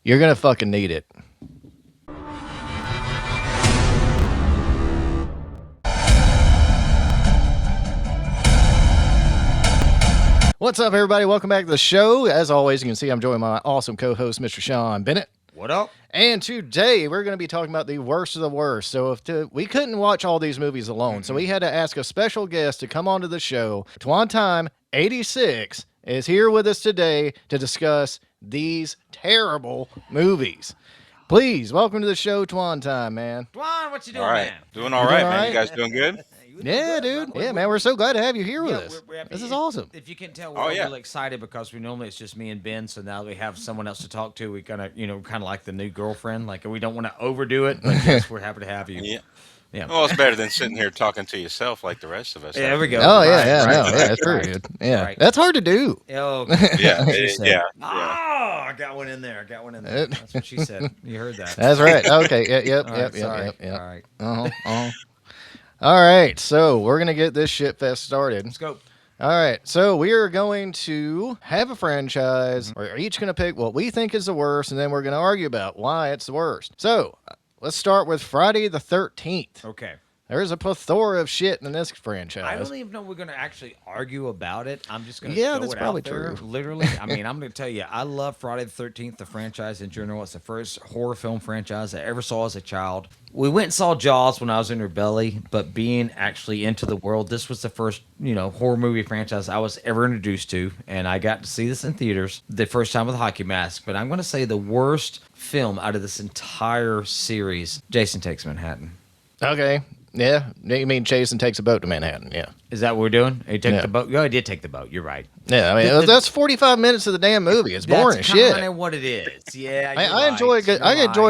You're gonna fucking need it. What's up, everybody? Welcome back to the show. As always, you can see I'm joined by my awesome co-host, Mr. Sean Bennett. What up? And today we're going to be talking about the worst of the worst. So we couldn't watch all these movies alone, so we had to ask a special guest to come onto the show. Twontime86 is here with us today to discuss these terrible movies. Please welcome to the show, Twontime, man. Twan, what you doing, all right. man? Doing all right, man. You guys doing good? Yeah, dude. Yeah, man. We're so glad to have you here with us. This is awesome. If you can tell, we're really excited because normally it's just me and Ben. So now we have someone else to talk to. We kind of like the new girlfriend. Like we don't want to overdo it, but yes, we're happy to have you. Yeah. Well, it's better than sitting here talking to yourself like the rest of us. Yeah, there we go. Oh, yeah, that's true, dude. Yeah, that's hard to do. Oh, yeah. Oh, I got one in there. That's what she said. You heard that. That's right. Okay. Yep. All right. All right, so we're going to get this shitfest started. Let's go. All right, so we are going to have a franchise. We're each going to pick what we think is the worst, and then we're going to argue about why it's the worst. So let's start with Friday the 13th. Okay. There's a plethora of shit in this franchise. I don't even know we're going to actually argue about it. I'm just going to throw it out there. True. Literally. I mean, I'm going to tell you, I love Friday the 13th, the franchise in general. It's the first horror film franchise I ever saw as a child. We went and saw Jaws when I was in her belly, but being actually into the world, this was the first, horror movie franchise I was ever introduced to, and I got to see this in theaters the first time with a hockey mask. But I'm going to say the worst film out of this entire series, Jason Takes Manhattan. Okay. Yeah, you mean Jason takes a boat to Manhattan, yeah. Is that what we're doing? He took the boat? Oh, I did take the boat. You're right. Yeah, I mean, that's 45 minutes of the damn movie. It's boring as shit. That's kind of what it is. Yeah, I enjoy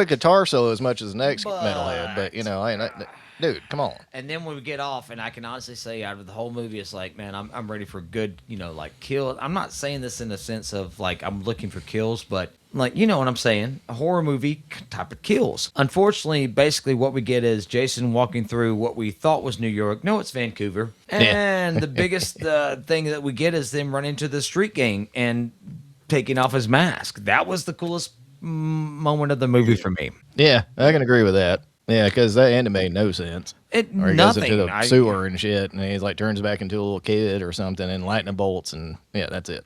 guitar solo as much as the next metalhead, but, dude, come on. And then when we get off, and I can honestly say out of the whole movie, it's like, man, I'm ready for good, kill. I'm not saying this in the sense of, like, I'm looking for kills, but, like, you know what I'm saying? A horror movie type of kills. Unfortunately, basically what we get is Jason walking through what we thought was New York. No, it's Vancouver. And the biggest thing that we get is them running into the street gang and taking off his mask. That was the coolest moment of the movie for me. Yeah, I can agree with that. Yeah, because that ending made no sense. Or he goes into the sewer and shit, and he's like turns back into a little kid or something, and lightning bolts, and yeah, that's it.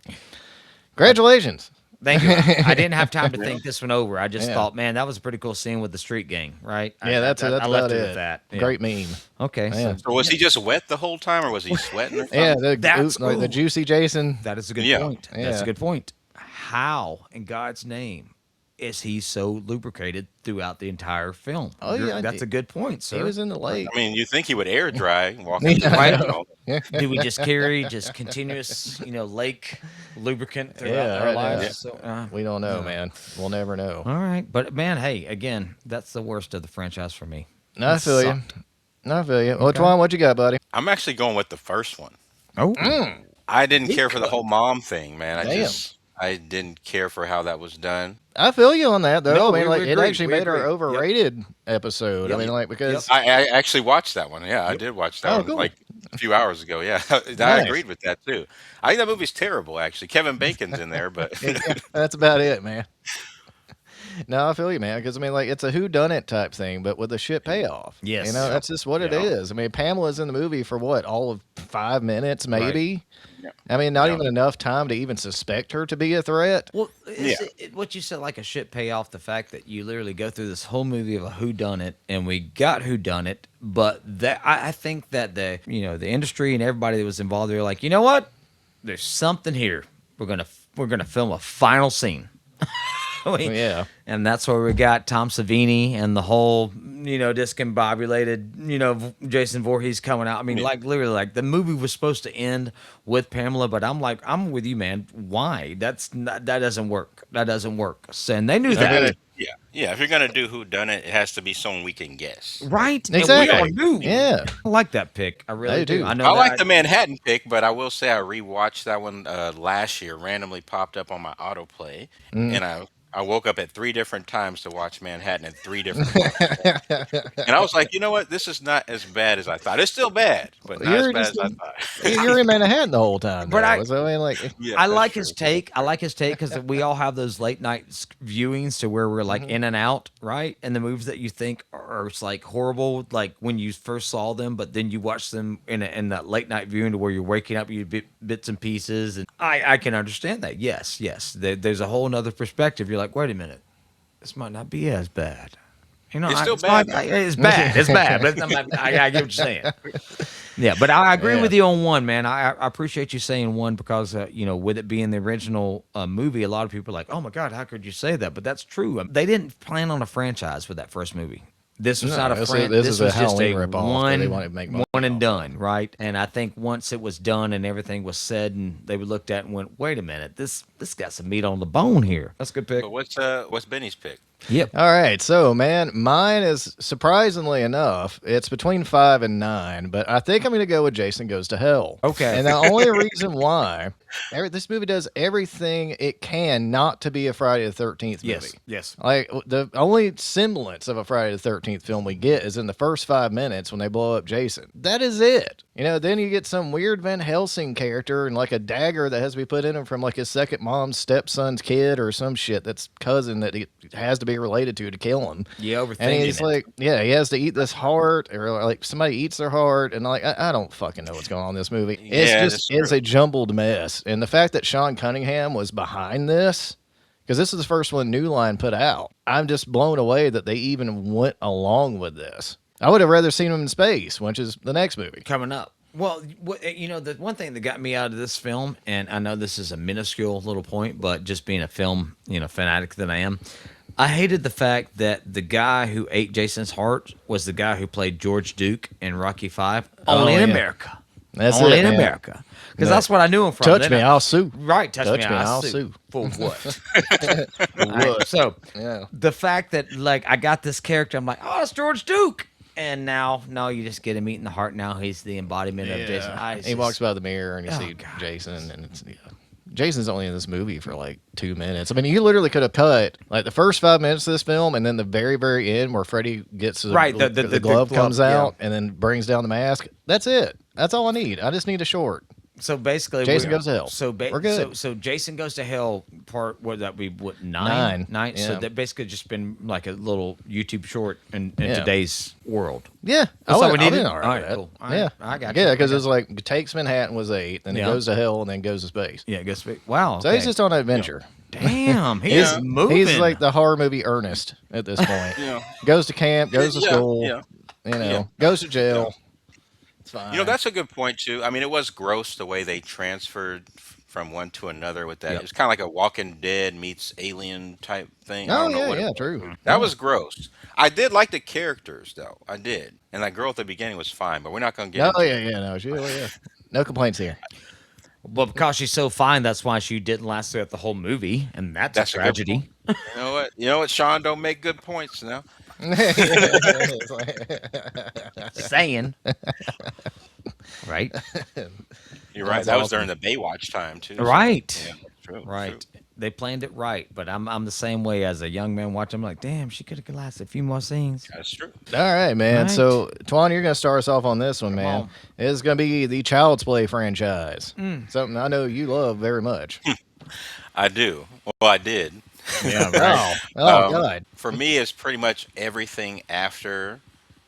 Congratulations. Thank you. I didn't have time to think this one over. I just thought, man, that was a pretty cool scene with the street gang, right? Yeah, that's I about left it. With that. Yeah. Great meme. Okay. Yeah. So was he just wet the whole time, or was he sweating? Or yeah, the juicy Jason. That is a good point. Yeah. That's a good point. How, in God's name, is he so lubricated throughout the entire film? Oh, yeah. That's a good point, sir. He was in the lake. I mean, you think he would air dry walking through Do we just carry continuous, lake lubricant throughout our lives? Yeah. So, we don't know, man. We'll never know. All right. But, man, hey, again, that's the worst of the franchise for me. I feel you. Which one? What you got, buddy? I'm actually going with the first one. Oh. I didn't care for the whole mom thing, man. I didn't care for how that was done. I feel you on that, though. No, I mean, it actually made our our overrated episode. Yep. I mean, because I actually watched that one. Yeah, I did watch that one cool. like a few hours ago. Yeah, I agreed with that too. I think that movie's terrible. Actually, Kevin Bacon's in there, but that's about it, man. No, I feel you, man. Because I mean, like, it's a whodunit type thing, but with a shit payoff. Yes, that's just what it is. I mean, Pamela's in the movie for what, all of 5 minutes, maybe. Right. Yeah. I mean, not even enough time to even suspect her to be a threat. Well, what you said, like a shit payoff, the fact that you literally go through this whole movie of a whodunit, and we got whodunit, but that I think that the industry and everybody that was involved, they were like, you know what? There's something here. We're gonna film a final scene. And that's where we got Tom Savini and the whole, discombobulated, Jason Voorhees coming out. I mean, like, literally, like, the movie was supposed to end with Pamela, but I'm like, I'm with you, man. Why? That doesn't work. That doesn't work. And they knew that. Yeah. If you're gonna do whodunit, it has to be someone we can guess. Right. Exactly. And we all knew. Yeah. I like that pick. I really do. I like the Manhattan pick, but I will say I rewatched that one last year. Randomly popped up on my autoplay, and I woke up at 3 different times to watch Manhattan in 3 different months. And I was like, you know what? This is not as bad as I thought. It's still bad, but not as You're bad just as I thought. you're in Manhattan the whole time, But though. So I mean, like, Yeah, I that's like true. his take. I True. like his take because we all have those late night viewings to where we're like mhm. in and out, right? And the movies that you think are it's like horrible, like when you first saw them, but then you watch them in that late night viewing to where you're waking up, you bits and pieces, and I can understand that. Yes, yes. There's a whole nother perspective. You're like, wait a minute, this might not be as bad. You know, It's still it's not. bad though. It's bad. It's bad. But I get what you're saying. Yeah, but I agree Yeah. with you on one, man. I appreciate you saying one because with it being the original movie, a lot of people are like, "Oh my God, how could you say that?" But that's true. They didn't plan on a franchise with that first movie. This was No, not a this franchise. this This is a was just a Halloween ripoff that they wanted to make money one and off done, right? And I think once it was done and everything was said, and they looked at it and went, "Wait a minute, this got some meat on the bone here." That's a good pick. But what's Benny's pick? Yep. All right, so man, mine is surprisingly enough, it's between 5 and 9, but I think I'm going to go with Jason Goes to Hell. Okay. And the only reason why this movie does everything it can not to be a Friday the 13th movie. Yes. Yes. Like the only semblance of a Friday the 13th film we get is in the first 5 minutes when they blow up Jason. That is it. Then you get some weird Van Helsing character and like a dagger that has to be put in him from like his second mom's stepson's kid or some shit that's cousin that he has to be related to kill him. Yeah, overthinking And he's it. like, yeah, he has to eat this heart, or like somebody eats their heart, and like I don't fucking know what's going on in this movie. Yeah, It's just it's a jumbled mess. And the fact that Sean Cunningham was behind this, because this is the first one New Line put out, I'm just blown away that they even went along with this. I would have rather seen him in space, which is the next movie. Coming up. Well, the one thing that got me out of this film, and I know this is a minuscule little point, but just being a film, fanatic that I am, I hated the fact that the guy who ate Jason's heart was the guy who played George Duke in Rocky V, only in yeah. America. That's only it, in man. America. Because No. that's what I knew him from. Touch Then me, I'll sue. Right, touch me, I'll I'll sue. sue. For what? For All right, what? so Yeah. the fact that like I got this character, I'm like, oh, it's George Duke. And now, no, you just get him eating the heart. Now he's the embodiment of Jason. He walks by the mirror and you Oh, see God. Jason, and Jason's only in this movie for like 2 minutes. I mean, you literally could have cut like the first 5 minutes of this film, and then the very, very end where Freddy gets Right, the glove comes yeah. out and then brings down the mask. That's it. That's all I need. I just need a short. So basically, Jason Goes to Hell. So We're good. So Jason Goes to Hell part what that be what nine? Nine, So yeah. that basically just been like a little YouTube short in Yeah. today's world. Yeah, That's all we I've needed? been All right, cool. All right, Yeah, I got you. Yeah, I because got it's like takes Manhattan was 8, then it Yeah. goes to hell, and then goes to space. Yeah, guess wow. So he's just on an adventure. damn. He's Yeah. moving. He's like the horror movie Ernest at this point. Yeah. Goes to camp, goes to Yeah, school, yeah. goes to jail. It's fine. That's a good point too. I mean, it was gross the way they transferred from one to another with that. Yep. It's kind of like a Walking Dead meets Alien type thing. I Oh don't know yeah, what it yeah, was. true. That was gross. I did like the characters though. I did, and that girl at the beginning was fine. But we're not gonna get. Oh into yeah, no, no complaints here. well, because she's so fine, that's why she didn't last throughout the whole movie, and that's That's a a good tragedy. You know what? You know what? Sean don't make good points now. Saying. Right. You're right. That's That was awesome. during the Baywatch time too. so- Right. Yeah, true. Right. True. They planned it right, but I'm the same way as a young man watching. I'm like, damn, she could have lasted a few more scenes. That's true. All right, man. Right. So, Twan, you're going to start us off on this one, man. on. It's going to be the Child's Play franchise. Something I know you love very much. I do. Well, I did. Yeah, God. For me, it's pretty much everything after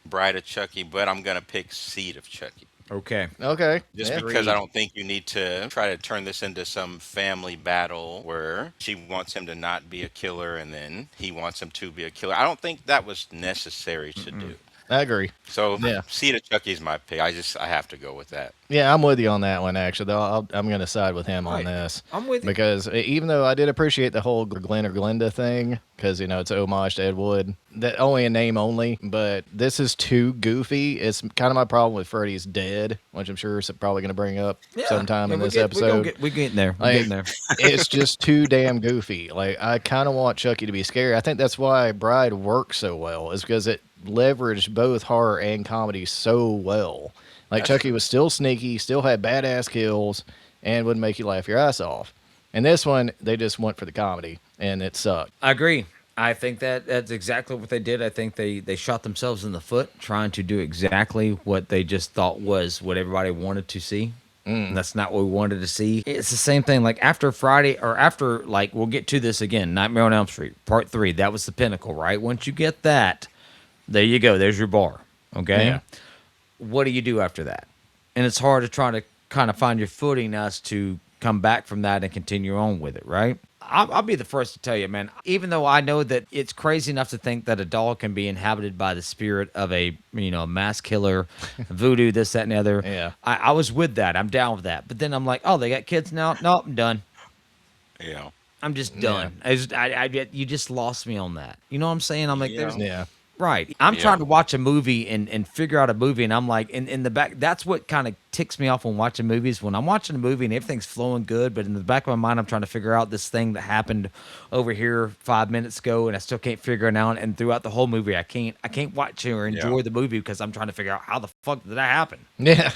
Bride of Chucky, but I'm gonna pick Seed of Chucky. Okay. Okay. Just Yeah. because I don't think you need to try to turn this into some family battle where she wants him to not be a killer and then he wants him to be a killer. I don't think that was necessary to do. I agree. So, Yeah. Seed of Chucky is my pick. I have to go with that. Yeah, I'm with you on that one, actually. Though I'm going to side with him on Right. this. I'm with you. Because even though I did appreciate the whole Glenn or Glenda thing, because, it's an homage to Ed Wood, that only a name only, but this is too goofy. It's kind of my problem with Freddy's Dead, which I'm sure is probably going to bring up sometime in this episode. We're getting there. We're Like, getting there. It's just too damn goofy. Like, I kind of want Chucky to be scary. I think that's why Bride works so well, is because it leveraged both horror and comedy so well. Like, Chucky was still sneaky, still had badass kills, and would make you laugh your ass off. And this one, they just went for the comedy, and it sucked. I agree. I think that's exactly what they did. I think they shot themselves in the foot trying to do exactly what they just thought was what everybody wanted to see. And that's not what we wanted to see. It's the same thing. Like after Friday, or after, like, we'll get to this again. Nightmare on Elm Street Part 3. That was the pinnacle, right? Once you get that, there you go. There's your bar. Okay. Yeah. What do you do after that? And it's hard to try to kind of find your footing as to come back from that and continue on with it, right? I'll be the first to tell you, man, even though I know that it's crazy enough to think that a doll can be inhabited by the spirit of a, mass killer, voodoo, this, that, and the other. Yeah. I was with that. I'm down with that. But then I'm like, oh, they got kids now? Nope, I'm done. Yeah. I'm just done. You just lost me on that. You know what I'm saying? I'm like, there's Yeah. right. I'm Yeah. trying to watch a movie and figure out a movie, and I'm like, in the back, that's what kind of ticks me off when watching movies. When I'm watching a movie and everything's flowing good, but in the back of my mind, I'm trying to figure out this thing that happened over here 5 minutes ago, and I still can't figure it out. And throughout the whole movie, I can't watch or enjoy the movie because I'm trying to figure out how the fuck did that happen. Yeah.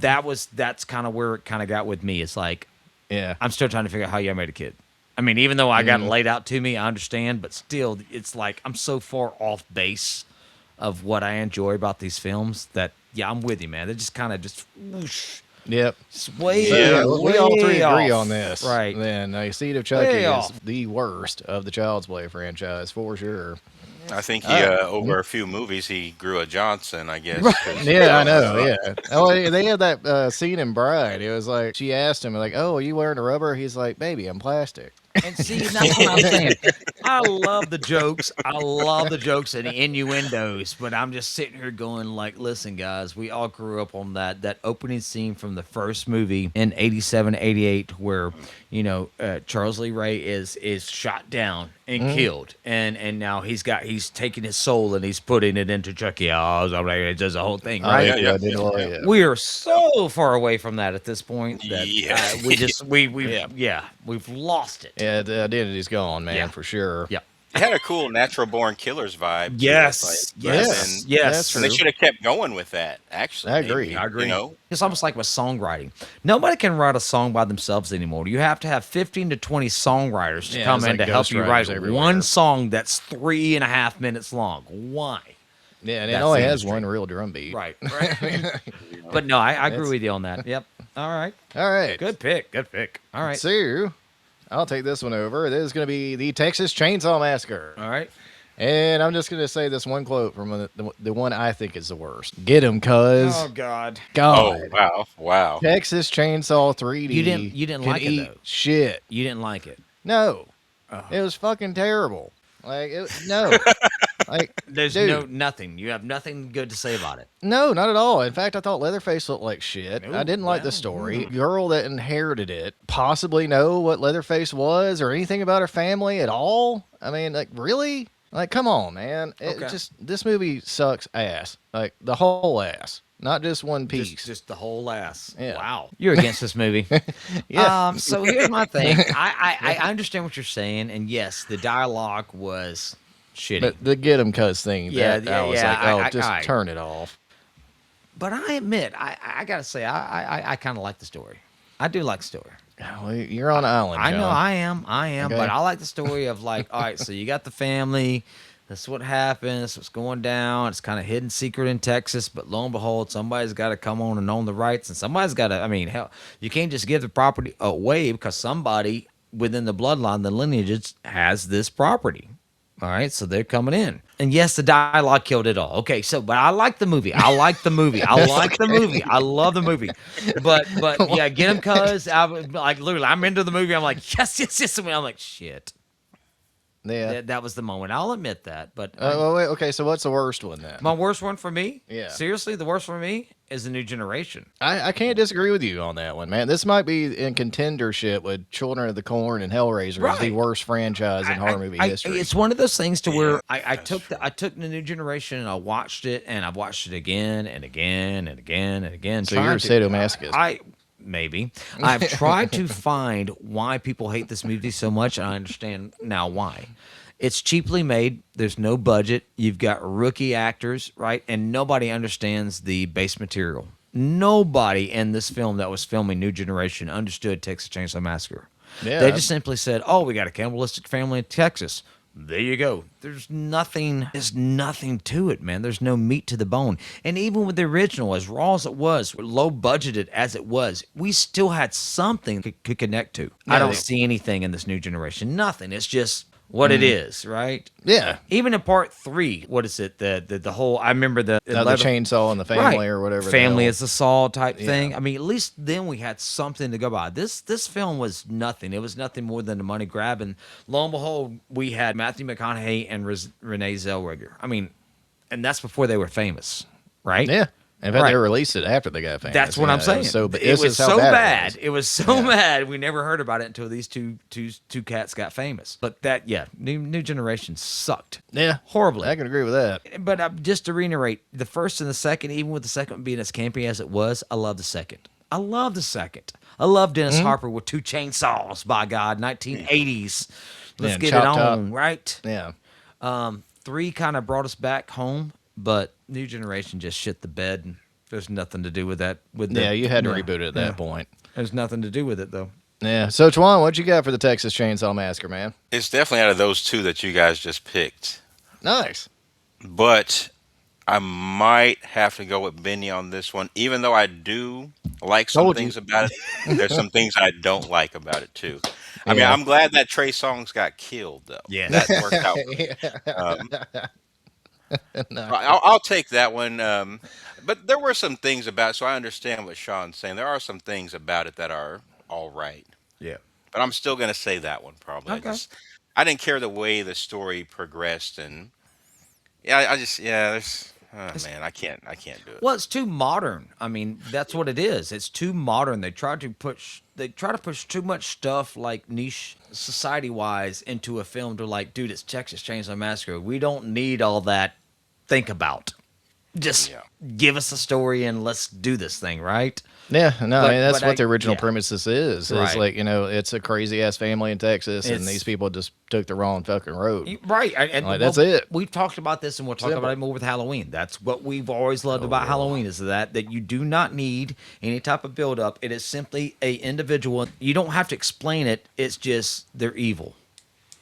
That's kind of where it kind of got with me. It's like, Yeah. I'm still trying to figure out how you made a kid. I mean, even though I got it laid out to me, I understand, but still, it's like I'm so far off base of what I enjoy about these films that, yeah, I'm with you, man. They're just kind of just whoosh, Yep. just way, So, yeah, we all three way agree off. on this. Right. Then Seed of Chucky Way is off. the worst of the Child's Play franchise for sure. I think he over a few movies he grew a Johnson, I guess. 'cause- Yeah, I know. Yeah. Oh, they had that scene in Bride. It was like she asked him, like, "Oh, are you wearing a rubber?" He's like, "Baby, I'm plastic." And see, that's what I'm saying. I love the jokes. I love the jokes and the innuendos, but I'm just sitting here going like, listen, guys, we all grew up on that opening scene from the first movie in 87, 88, where, Charles Lee Ray is shot down and killed. And now he's taking his soul and he's putting it into Chucky. Oh, it does the whole thing, right? yeah, I did like it. We are so far away from that at this point that Yeah. we've lost it. Yeah, the identity's gone, man, Yeah. for sure. Yeah. It had a cool natural born killers vibe. to it, Yes. like, Yes. and- Yes. That's And they true. should have kept going with that, actually. I agree. maybe, I agree. You know? It's almost like with songwriting. Nobody can write a song by themselves anymore. You have to have 15 to 20 songwriters to Yeah, come it's in like to help you ghostwriters write everywhere. one song that's 3.5 minutes long. Why? Yeah, and it That's only the has industry. one real drum beat. Right. But no, I agree That's- with you on that. Yep. All right. All right. Good pick. Good pick. All right. So, I'll take this one over. This is going to be the Texas Chainsaw Massacre. All right. And I'm just going to say this one quote from the one I think is the worst. Get him, cuz. Oh God. God. Oh, wow. Wow. Texas Chainsaw 3D. You didn't can like it, eat though. shit. You didn't like it. No. Oh. It was fucking terrible. No. Like, There's dude. nothing. You have nothing good to say about it. No, not at all. In fact, I thought Leatherface looked like shit. Ooh, I didn't like well, the story. Girl that inherited it possibly know what Leatherface was or anything about her family at all. I mean, like, really? Like, come on, man. Okay. This movie sucks ass. Like, the whole ass. Not just one piece. Just the whole ass. Yeah. Wow. You're against this movie. Yeah. So here's my thing. I understand what you're saying, and yes, the dialogue was shitty. But the get him cuz thing, Yeah, I was yeah, like, just I- turn it off. But I admit, I gotta say, I kind of like the story. I do like the story. Well, you're on an island, I know John. I am, Okay. but I like the story of like, all right, so you got the family. That's what happened. That's what's going down. It's kind of hidden secret in Texas, but lo and behold, somebody's got to come on and own the rights, and somebody's got to. I mean, hell, you can't just give the property away because somebody within the bloodline, the lineage, has this property. All right, so they're coming in, and yes, the dialogue killed it all. Okay, so but I like the movie. I like the movie. I like the movie. I love the movie. But yeah, get him, cuz I was like literally, I'm into the movie. I'm like yes. And I'm like shit. Yeah. That was the moment. I'll admit that. But Well, wait, okay, so what's the worst one then? my worst one for me, Yeah. seriously, the worst for me is the new generation. I can't disagree with you on that one, man. This might be in contendership with Children of the Corn and Hellraiser as the Right. worst franchise in horror movie history. It's one of those things to where I that's took I took the new generation and I watched it and I've watched it again and again and again and again. So you're a trying to- sadomasochist. Maybe I've tried to find why people hate this movie so much, and I understand now why. It's cheaply made. There's no budget. You've got rookie actors, right? And nobody understands the base material. Nobody in this film that was filming New Generation understood Texas Chainsaw Massacre. Yeah. They just simply said, "Oh, we got a cannibalistic family in Texas. There you go." There's nothing. There's nothing to it, man. There's no meat to the bone. And even with the original, as raw as it was, low budgeted as it was, we still had something to connect to. I don't see anything in this New Generation. Nothing. It's just what it is, right? Yeah. Even in part 3, what is it? The whole. I remember the The chainsaw and the family or whatever. Family is the saw type thing. I mean, at least then we had something to go by. This film was nothing. It was nothing more than a money grab. And lo and behold, we had Matthew McConaughey and Renee Zellweger. I mean, and that's before they were famous, right? Yeah. In fact, they released it after they got famous. That's what I'm saying. So it was so bad. It was so bad. We never heard about it until these two cats got famous. But that, New Generation sucked. Yeah. Horribly. I can agree with that. But just to reiterate, the first and the second, even with the second being as campy as it was, I love the second. I love the second. I love Dennis Hopper with 2 chainsaws, by God, 1980s. Let's get it on, right? Yeah. 3 kind of brought us back home, but New Generation just shit the bed, and there's nothing to do with that. You had to reboot it at that point. There's nothing to do with it, though. Yeah. So, Twan, what you got for the Texas Chainsaw Massacre, man? It's definitely out of those 2 that you guys just picked. Nice. But I might have to go with Benny on this one, even though I do like some things about it. There's some things I don't like about it too. I mean, I'm glad that Trey Songz got killed, though. Yeah, that worked out. I'll take that one. But there were some things about it, so I understand what Sean's saying. There are some things about it that are all right. Yeah. But I'm still going to say that one probably. Okay. I didn't care the way the story progressed, and there's man, I can't do it. Well, it's too modern. I mean, that's what it is. It's too modern. They try to push too much stuff like niche society wise into a film to like, dude, it's Texas Chainsaw Massacre. We don't need all that think about. Just give us a story and let's do this thing, right? Yeah, no, I mean, that's what the original premises is. Right. It's like, it's a crazy ass family in Texas, and these people just took the wrong fucking road. Right. And like, that's it. We've talked about this, and we'll talk about it more with Halloween. That's what we've always loved about Halloween is that you do not need any type of build up. It is simply a individual. You don't have to explain it. It's just they're evil.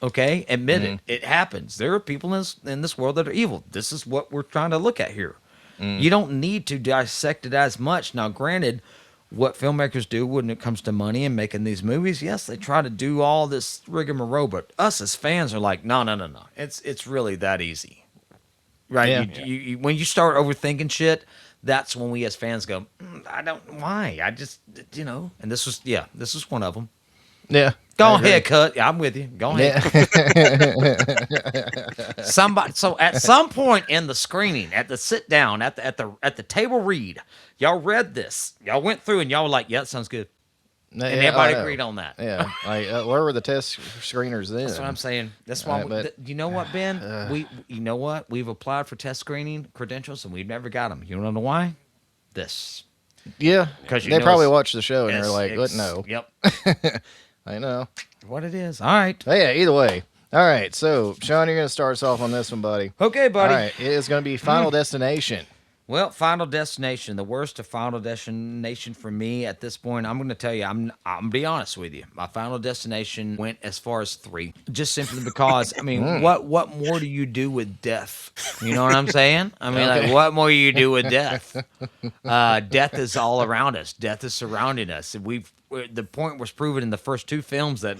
Okay? Admit it. It happens. There are people in this world that are evil. This is what we're trying to look at here. You don't need to dissect it as much. Now, granted, what filmmakers do when it comes to money and making these movies, yes, they try to do all this rigmarole, but us as fans are like, no. It's really that easy. Right? Yeah. You when you start overthinking shit, that's when we as fans go, why? I just, and this was one of them. Yeah. Go ahead, cut. I'm with you. Go ahead. Yeah. So at some point in the screening, at the sit down, at the table read, y'all read this. Y'all went through and y'all were like, yeah, that sounds good. And everybody agreed on that. Yeah. Like, where were the test screeners then? That's what I'm saying. That's why. You know what, Ben? You know what? We've applied for test screening credentials and we've never got them. You don't know why? This. Yeah. Because they probably watched the show and they're like, what? No. Yep. I know. What it is. All right. But yeah, either way. All right. So, Sean, you're going to start us off on this one, buddy. Okay, buddy. All right. It is going to be Final Destination. Well, Final Destination, the worst of Final Destination for me at this point, I'm going to tell you, I'm going to be honest with you. My Final Destination went as far as 3, just simply because, I mean, what more do you do with death? You know what I'm saying? I mean, like, what more do you do with death? Death is all around us. Death is surrounding us. The point was proven in the first 2 films that,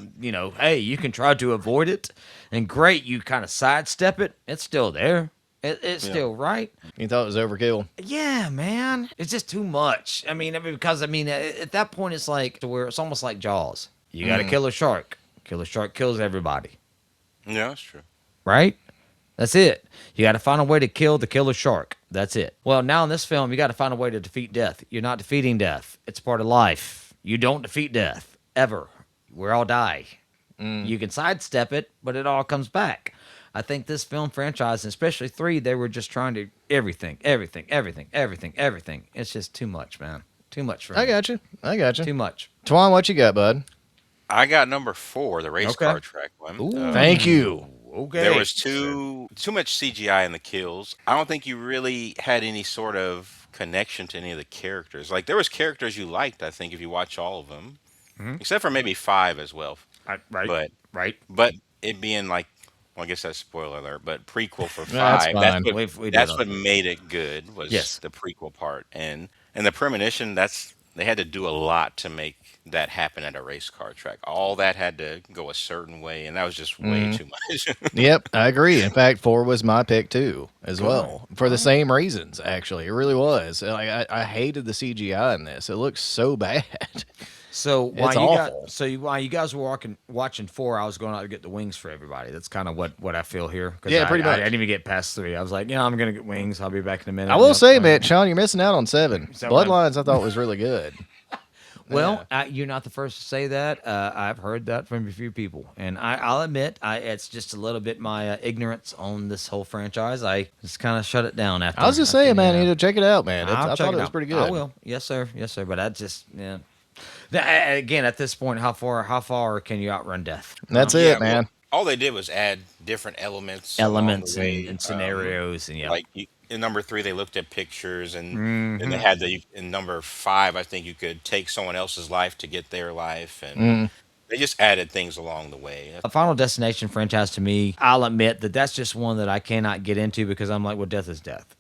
hey, you can try to avoid it, and great, you kind of sidestep it. It's still there. It's still right. You thought it was overkill? Yeah, man. It's just too much. Because at that point, it's like to where it's almost like Jaws. You got to kill a shark. Kill a shark kills everybody. Yeah, that's true. Right? That's it. You got to find a way to kill the killer shark. That's it. Well, now in this film, you got to find a way to defeat death. You're not defeating death. It's part of life. You don't defeat death. Ever. We all die. You can sidestep it, but it all comes back. I think this film franchise, and especially 3, they were just trying to everything. It's just too much, man. Too much for me. I got you. Too much. Twan, what you got, bud? I got number 4, the race car track one. Thank you. okay. There was too much CGI in the kills. I don't think you really had any sort of connection to any of the characters. Like there was characters you liked, I think, if you watch all of them, except for maybe five as well. Right, But right. but it being like, well, I guess that's spoiler alert, but prequel for That's five. fine. We did That's on. what made it good was Yes. the prequel part, and the premonition. That's they had to do a lot to make that happen at a race car track. All that had to go a certain way, and that was just way Mhm. too much. Yep, I agree. In fact, 4 was my pick too, as Cool. well, for the same reasons. Actually, it really was. Like I hated the CGI in this. It looks so bad. So while It's you awful. while you guys were watching 4, I was going out to get the wings for everybody. That's kind of what I feel here. 'Cause Yeah, pretty I much. didn't even get past 3. I was like, I'm gonna get wings. I'll be back in a minute. I will Yep. say, man, Sean, you're missing out on 7. Is that what Bloodlines, I thought was really good. Well, you're not the first to say that. I've heard that from a few people, and I'll admit, it's just a little bit my ignorance on this whole franchise. I just kind of shut it down after. I was just saying, man, you need to check it out, man. I'll I check thought it was out. pretty good. I will. Yes, sir. Yes, sir. But I just, yeah. Again, at this point, how far can you outrun death? That's Yeah, it, man. all they did was add different elements Elements along the way. and scenarios, and yeah. Like in number 3, they looked at pictures, and then they Mhm. had in number 5. I think you could take someone else's life to get their life, and Mm. they just added things along the way. A Final Destination franchise to me, I'll admit that's just one that I cannot get into because I'm like, well, death is death.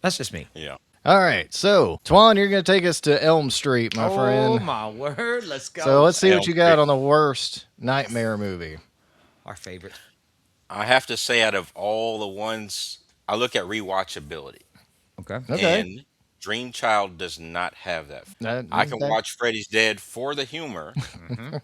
That's just me. Yeah. All right, so Twan, you're going to take us to Elm Street, my Oh friend. my word! Let's go. So let's see what Elm you got Street. on the worst nightmare movie. Our favorite. I have to say, out of all the ones, I look at rewatchability, Okay. Okay. and Dream Child does not have that. That- I can that- watch Freddy's Dead for the humor, Mhm.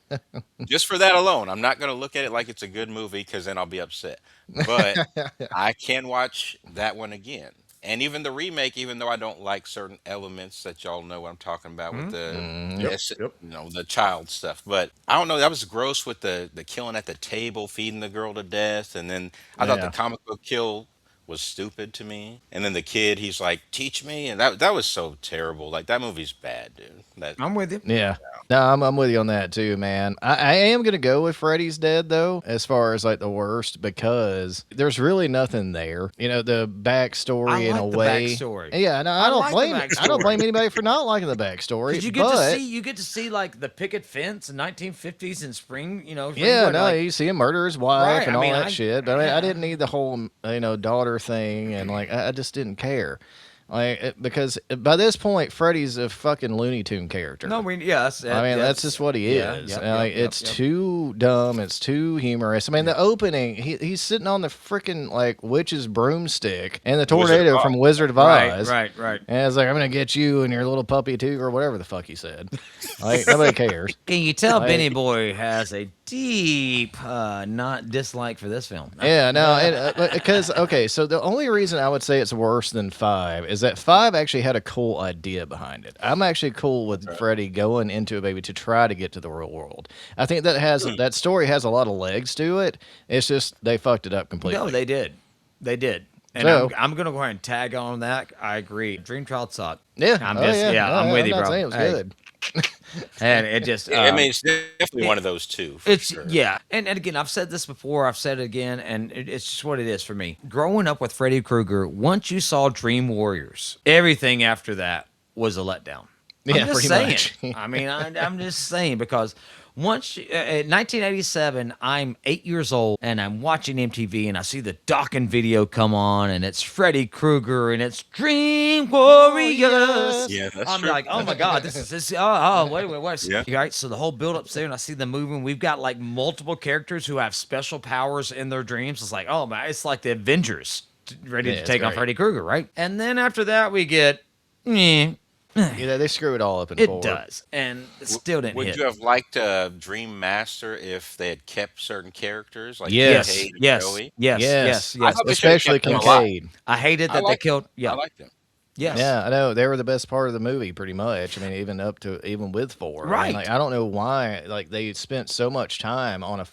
just for that alone. I'm not going to look at it like it's a good movie because then I'll be upset. But I can watch that one again. And even the remake, even though I don't like certain elements that y'all know what I'm talking about with the, Yep, the child stuff. But I don't know, that was gross with the killing at the table, feeding the girl to death, and then I thought the Yeah. comic book kill was stupid to me. And then the kid, he's like, "Teach me," and that was so terrible. Like that movie's bad, dude. That I'm with you. Yeah. No, I'm with you on that too, man. I am gonna go with Freddy's Dead though, as far as like the worst, because there's really nothing there. You know, the backstory I in a like the way. backstory. Yeah, no, I I don't like the blame I don't backstory. blame anybody for not liking the backstory. Because you but get to see like the picket fence in 1950s in spring. You know. yeah, Springwood, no, like, you see him murder his wife Right, and I all mean, that I- shit. But I yeah. didn't need the whole daughter thing, and like I just didn't care. Because by this point, Freddy's a fucking Looney Tune character. No, that's. I mean, that's just what he yeah, is. yep, And, like, yep, it's yep. too dumb. It's too humorous. I mean, the opening, he's sitting on the freaking like witch's broomstick and the tornado from Wizard of Oz. Right. And it's like, I'm gonna get you and your little puppy too, or whatever the fuck he said. Like nobody cares. Can you tell Like- Benny Boy has a deep not dislike for this film? Yeah, no, because okay, so the only reason I would say it's worse than 5 is that 5 actually had a cool idea behind it. I'm actually cool with Freddy going into a baby to try to get to the real world. I think that story has a lot of legs to it. It's just they fucked it up completely. No, they did. They did. And So- I'm going to go ahead and tag on that. I agree. Dream Child sucked. Yeah, I'm oh, just- yeah, No, I'm with you, not bro. saying it was Hey. good. And it just. I mean, it's definitely one of those two. For It's sure. yeah, and again, I've said this before. I've said it again, and it's just what it is for me. Growing up with Freddy Krueger, once you saw Dream Warriors, everything after that was a letdown. Yeah, I'm just pretty saying. much. I mean, I'm just saying because once in 1987, I'm 8 years old and I'm watching MTV and I see the Dawkins video come on and it's Freddy Krueger and it's Dream Warriors. Yeah, that's I'm true. like, oh my god, this. Oh, wait, what? Yeah. Right. So the whole build up's there, and I see them moving. We've got like multiple characters who have special powers in their dreams. It's like, oh man, it's like the Avengers ready Yeah, to it's take on great. Freddy Krueger, right? And then after that, we get, eh, They screw it all up in it 4. does, and it still didn't Would hit. you have liked Dream Master if they had kept certain characters like Yes. Kincaid and Yes, Joey? yes, Yes, yes. I thought they should've especially kept them alive. Kincaid. I hated I that they liked killed. I Yeah, liked them. yes. Yeah, I know they were the best part of the movie, pretty much. I mean, even with 4. I mean, Right. like, I don't know why like they spent so much time on a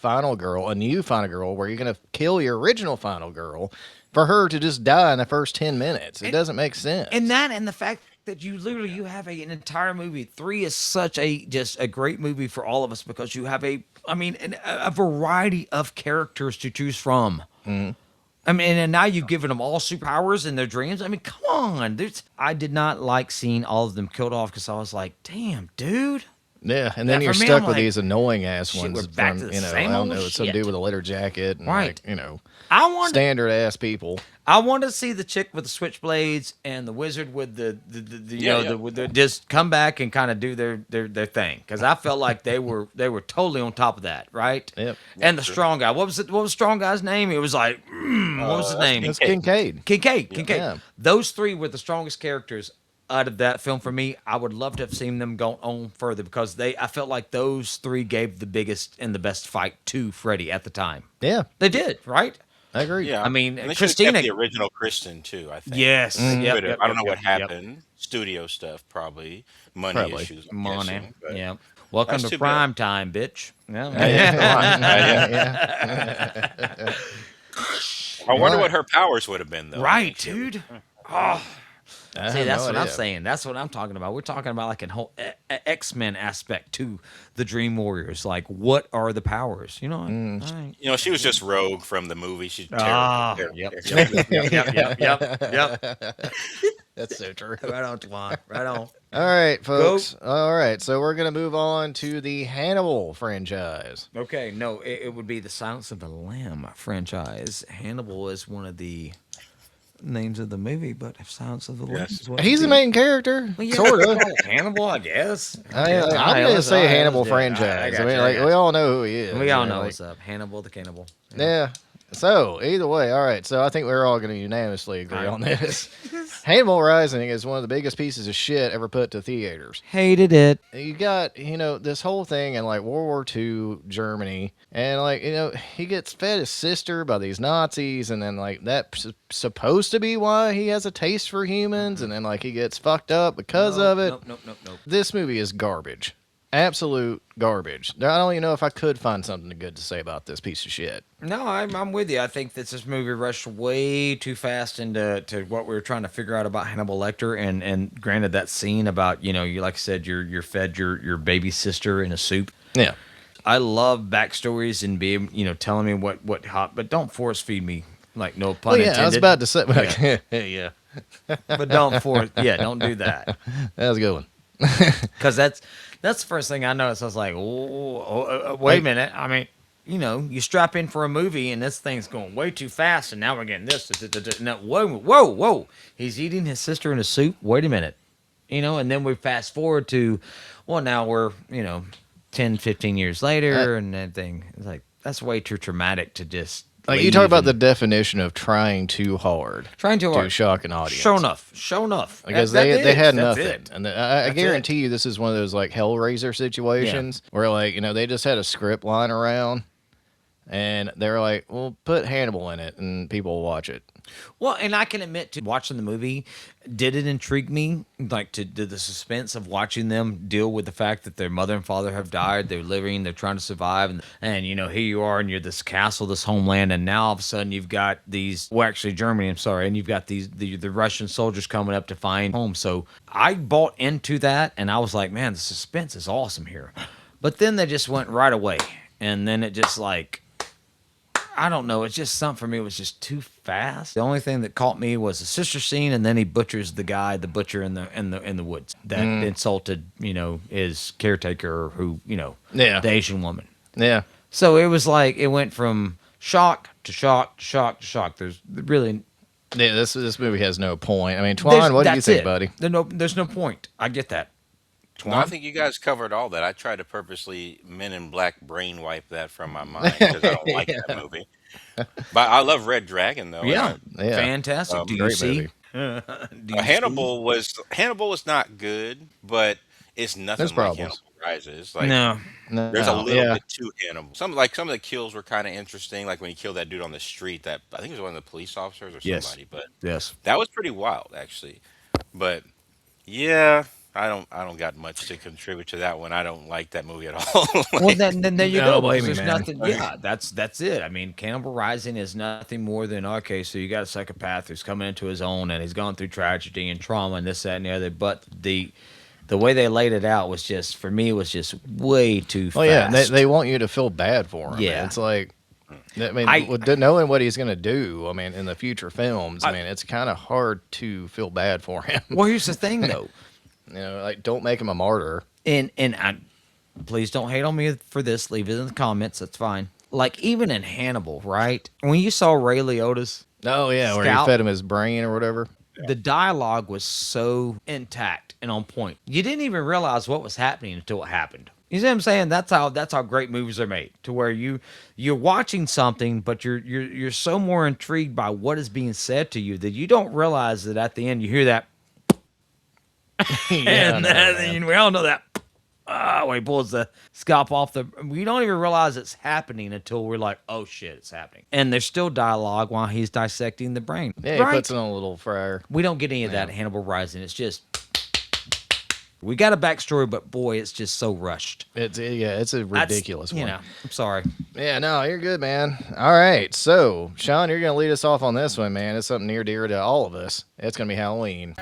new final girl, where you're gonna kill your original final girl for her to just die in the first 10 minutes. It doesn't make sense. And the fact that you literally you have an entire movie. 3 is such a just a great movie for all of us because you have a variety of characters to choose from. Mhm. I mean, and now you've given them all superpowers in their dreams. I mean, come on. I did not like seeing all of them killed off because I was like, damn, dude. Yeah, and then Yeah, you're for me, stuck I'm with like, these annoying ass shit, ones we're back to from, the you know, I same don't old know, some shit. dude with a leather jacket and Right. like, you know, I wanted standard ass people. I wanted to see the chick with the switchblades and the wizard with the you Yeah, know yeah. with the just come back and kind of do their thing because I felt like they were totally on top of that, right? Yep. And the True. strong guy, what was it? What was the strong guy's name? It was like what was his That's name? That's Kincaid. Kincaid. Kincaid. Yeah. Those 3 were the strongest characters out of that film for me. I would love to have seen them go on further because I felt like those 3 gave the biggest and the best fight to Freddy at the time. Yeah, They did, right? I agree. Yeah. I mean, And they should have Christina. kept the original Kristen too, I think. Yes. They Yep, could have. yep, I don't yep, know what yep, yep. happened. Studio stuff, probably. Money Probably. issues, I'm Money. guessing, but Yeah. Welcome that's to too bad. prime time, bitch. Yeah. Yeah. I wonder Right. what her powers would have been, though. Right, dude. Oh, I see, have that's no what I'm idea. saying. That's what I'm talking about. We're talking about like a whole X-Men aspect to the Dream Warriors. Like, what are the powers? You know? All right. You know, she was just Rogue from the movie. She's Ah, terrible. yep, terrible. yep. That's so true. Right on, Twan. Right on. All right, folks. All right, so we're gonna move on to the Hannibal franchise. Okay, no, it would be the Silence of the Lamb franchise. Hannibal is one of the names of the movie, but if Silence of the Lamb Yes. is what He's it the is. main character, Well, yeah, sort of. Hannibal, I guess. I'm gonna say Hannibal franchise. I mean, like we all know who he is. We all you know like- what's up. Hannibal the Cannibal. Yeah. So either way, all right. So I think we're all going to unanimously agree on this. Hannibal Rising is one of the biggest pieces of shit ever put to theaters. Hated it. You got, this whole thing in like World War II Germany, and like, he gets fed his sister by these Nazis, and then like that's supposed to be why he has a taste for humans, and then like he gets fucked up because of it. Nope. This movie is garbage. Absolute garbage. I don't even know if I could find something good to say about this piece of shit. No, I'm with you. I think that this movie rushed way too fast into what we were trying to figure out about Hannibal Lecter, and granted that scene about you like I said you're fed your baby sister in a soup. Yeah. I love backstories and being telling me what hot, but don't force feed me like no pun Well, yeah, intended. I was about to say, like, yeah, but don't don't do that that was a good one. because that's the first thing I noticed. I was like, wait a minute. I mean, you strap in for a movie and this thing's going way too fast, and now we're getting this. No, whoa. He's eating his sister in a soup. Wait a minute. And then we fast forward to, well, now we're, 10, 15 years later and everything. It's like, that's way too traumatic to just. Like you talk about the definition of trying too hard. Trying too hard. To shock an audience. Show enough. Because That- they that had is. That's nothing. it. And I guarantee you this is one of those like Hellraiser situations where like, they just had a script lying around and they were like, well, put Hannibal in it and people will watch it. Well, and I can admit to watching the movie, did it intrigue me? Like to the suspense of watching them deal with the fact that their mother and father have died, they're living, they're trying to survive, and here you are, and you're this castle, this homeland, and now all of a sudden you've got actually Germany, I'm sorry, and you've got the Russian soldiers coming up to find home. So I bought into that, and I was like, man, the suspense is awesome here. But then they just went right away, and then it just like. I don't know. It's just something for me. It was just too fast. The only thing that caught me was the sister scene, and then he butchers the butcher in the woods that insulted, his caretaker, who, the Asian woman. Yeah. So it was like it went from shock to shock to shock to shock. There's really Yeah, this movie has no point. I mean, Twan, what do you think, buddy? There's no point. I get that. No, I think you guys covered all that. I tried to purposely Men in Black brain wipe that from my mind because I don't like that movie. But I love Red Dragon though. Yeah, Yeah. fantastic. Do you Great see? movie. Hannibal was not good, but it's nothing There's like problems. Hannibal Rises. Like No. No, there's a little yeah. bit to Hannibal. Some of the kills were kind of interesting, like when he killed that dude on the street. That I think it was one of the police officers or Yes. somebody. But Yes. that was pretty wild, actually. But yeah, I don't got much to contribute to that one. I don't like that movie at all. Well, Like, then there you No, go. blame Because me, there's man. nothing. Yeah, that's it. I mean, Cannibal Rising is nothing more than okay. So you got a psychopath who's coming into his own, and he's gone through tragedy and trauma and this, that, and the other. But the way they laid it out was just for me was just way too Well, yeah, fast. they want you to feel bad for him. Yeah. It's like, I mean, I knowing what he's going to do, I mean, in the future films, I I mean, it's kind of hard to feel bad for him. well, here's the thing though, Like, don't make him a martyr. and please don't hate on me for this. Leave it in the comments. That's fine. Like even in Hannibal, right? When you saw Ray Liotta's Oh, yeah, where he scalp, fed him his brain or whatever. the dialogue was so intact and on point. You didn't even realize what was happening until it happened. You see what I'm saying? That's how great movies are made. To where you're watching something, but you're so more intrigued by what is being said to you that you don't realize that at the end you hear that, Yeah, I and know, man. we all know that. When he pulls the scalp off the, we don't even realize it's happening until we're like, oh shit, it's happening. And there's still dialogue while he's dissecting the brain. Yeah, he right? puts in a little fryer. We don't get any of that in Hannibal Rising. It's just we got a backstory, but boy, it's just so rushed. It's a ridiculous one. You know, I'm sorry. Yeah, no, you're good, man. All right, so Sean, you're gonna lead us off on this one, man. It's something near dear to all of us. It's gonna be Halloween.